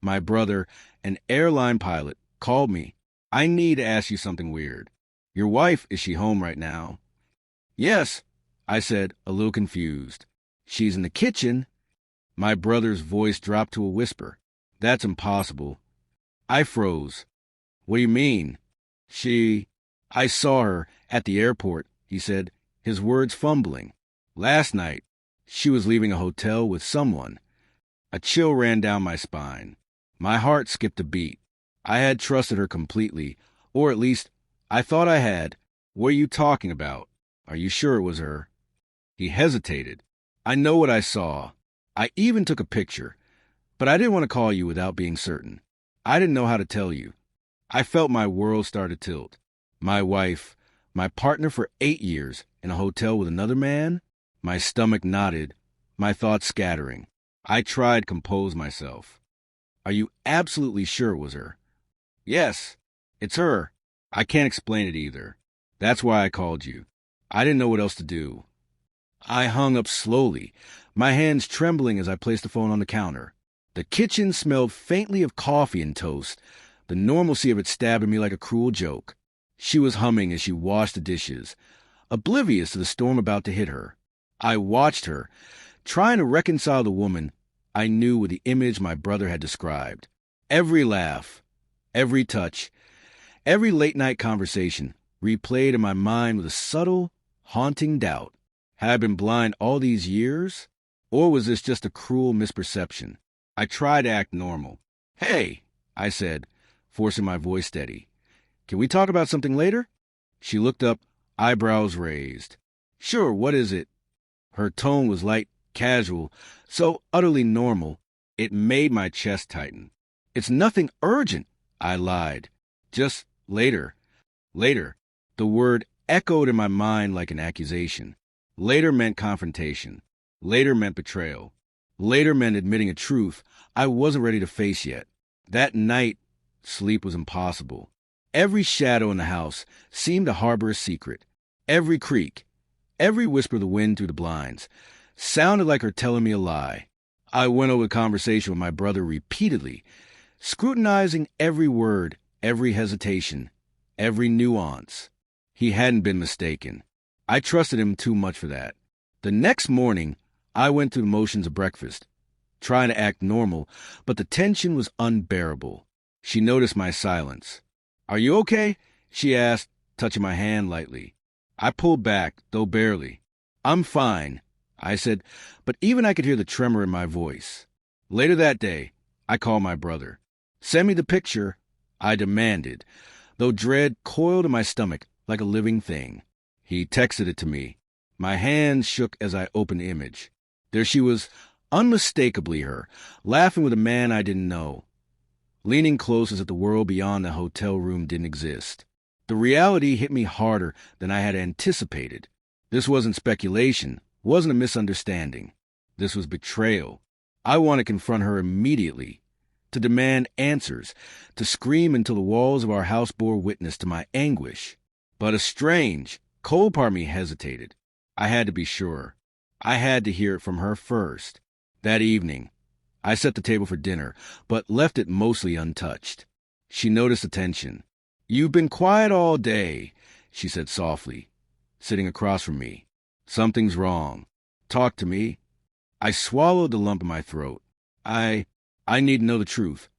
My brother, an airline pilot, called me. I need to ask you something weird. Your wife, is she home right now? Yes, I said, a little confused. She's in the kitchen. My brother's voice dropped to a whisper. That's impossible. I froze. What do you mean? I saw her at the airport, he said, his words fumbling. Last night, she was leaving a hotel with someone. A chill ran down my spine. My heart skipped a beat. I had trusted her completely, or at least I thought I had. What are you talking about? Are you sure it was her? He hesitated. I know what I saw. I even took a picture, but I didn't want to call you without being certain. I didn't know how to tell you. I felt my world start to tilt. My wife, my partner for 8 years, in a hotel with another man? My stomach knotted, my thoughts scattering. I tried to compose myself. Are you absolutely sure it was her? Yes, it's her. I can't explain it either. That's why I called you. I didn't know what else to do. I hung up slowly, my hands trembling as I placed the phone on the counter. The kitchen smelled faintly of coffee and toast. The normalcy of it stabbed at me like a cruel joke. She was humming as she washed the dishes, oblivious to the storm about to hit her. I watched her, trying to reconcile the woman I knew with the image my brother had described. Every laugh, every touch, every late-night conversation replayed in my mind with a subtle, haunting doubt. Had I been blind all these years? Or was this just a cruel misperception? I tried to act normal. Hey, I said, forcing my voice steady. Can we talk about something later? She looked up, eyebrows raised. Sure, what is it? Her tone was light, casual, so utterly normal, it made my chest tighten. It's nothing urgent, I lied. Just later. Later. The word echoed in my mind like an accusation. Later meant confrontation. Later meant betrayal. Later meant admitting a truth I wasn't ready to face yet. That night, sleep was impossible. Every shadow in the house seemed to harbor a secret. Every creak, every whisper of the wind through the blinds, sounded like her telling me a lie. I went over the conversation with my brother repeatedly, scrutinizing every word, every hesitation, every nuance. He hadn't been mistaken. I trusted him too much for that. The next morning, I went through the motions of breakfast, trying to act normal, but the tension was unbearable. She noticed my silence. Are you okay? She asked, touching my hand lightly. I pulled back, though barely. I'm fine, I said, but even I could hear the tremor in my voice. Later that day, I called my brother. Send me the picture, I demanded, though dread coiled in my stomach like a living thing. He texted it to me. My hands shook as I opened the image. There she was, unmistakably her, laughing with a man I didn't know, leaning close as if the world beyond the hotel room didn't exist. The reality hit me harder than I had anticipated. This wasn't speculation, wasn't a misunderstanding. This was betrayal. I wanted to confront her immediately, to demand answers, to scream until the walls of our house bore witness to my anguish. But a strange, cold part of me hesitated. I had to be sure. I had to hear it from her first. That evening, I set the table for dinner, but left it mostly untouched. She noticed the tension. You've been quiet all day, she said softly, sitting across from me. Something's wrong. Talk to me. I swallowed the lump in my throat. I need to know the truth,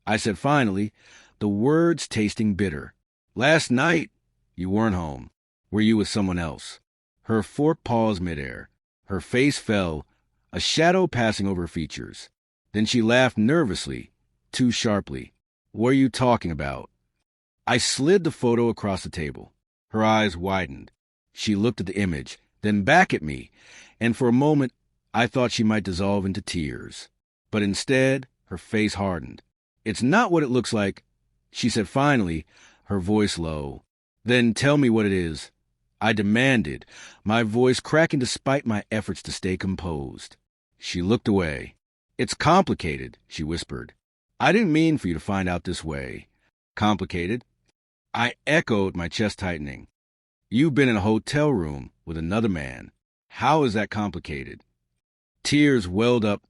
I said finally, the words tasting bitter. Last night, you weren't home. Were you with someone else? Her fork paused midair. Her face fell, a shadow passing over her features. Then she laughed nervously, too sharply. What are you talking about? I slid the photo across the table. Her eyes widened. She looked at the image, then back at me, and for a moment I thought she might dissolve into tears. But instead, her face hardened. It's not what it looks like, she said finally, her voice low. Then tell me what it is, I demanded, my voice cracking despite my efforts to stay composed. She looked away. It's complicated, she whispered. I didn't mean for you to find out this way. Complicated? I echoed, my chest tightening. You've been in a hotel room with another man. How is that complicated? Tears welled up,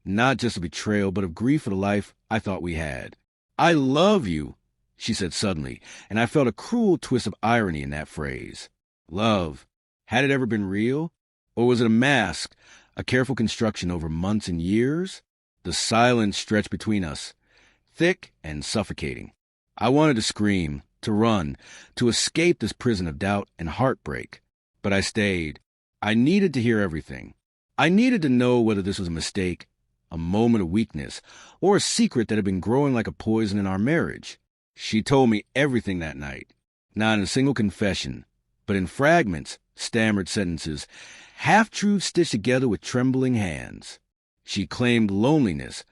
not just a betrayal, but of grief for the life I thought we had. "I love you," she said suddenly, and I felt a cruel twist of irony in that phrase. Love. Had it ever been real? Or was it a mask, a careful construction over months and years? The silence stretched between us, thick and suffocating. I wanted to scream, to run, to escape this prison of doubt and heartbreak. But I stayed. I needed to hear everything. I needed to know whether this was a mistake, a moment of weakness, or a secret that had been growing like a poison in our marriage. She told me everything that night, not in a single confession, but in fragments, stammered sentences, half-truths stitched together with trembling hands. She claimed loneliness,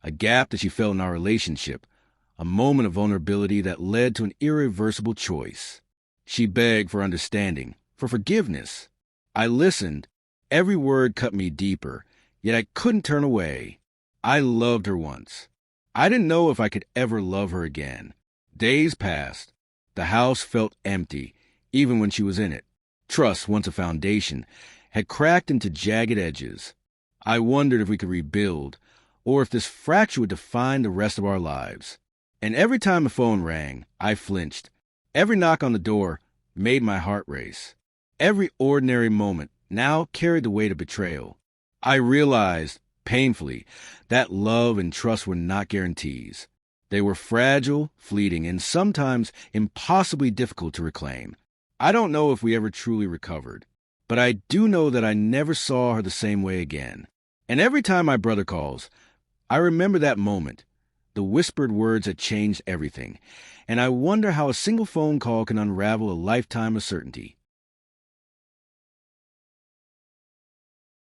a gap that she felt in our relationship, a moment of vulnerability that led to an irreversible choice. She begged for understanding, for forgiveness. I listened. Every word cut me deeper, yet I couldn't turn away. I loved her once. I didn't know if I could ever love her again. Days passed. The house felt empty, even when she was in it. Trust, once a foundation, had cracked into jagged edges. I wondered if we could rebuild, or if this fracture would define the rest of our lives. And every time the phone rang, I flinched. Every knock on the door made my heart race. Every ordinary moment now carried the weight of betrayal. I realized, painfully, that love and trust were not guarantees. They were fragile, fleeting, and sometimes impossibly difficult to reclaim. I don't know if we ever truly recovered, but I do know that I never saw her the same way again. And every time my brother calls, I remember that moment. The whispered words that changed everything, and I wonder how a single phone call can unravel a lifetime of certainty.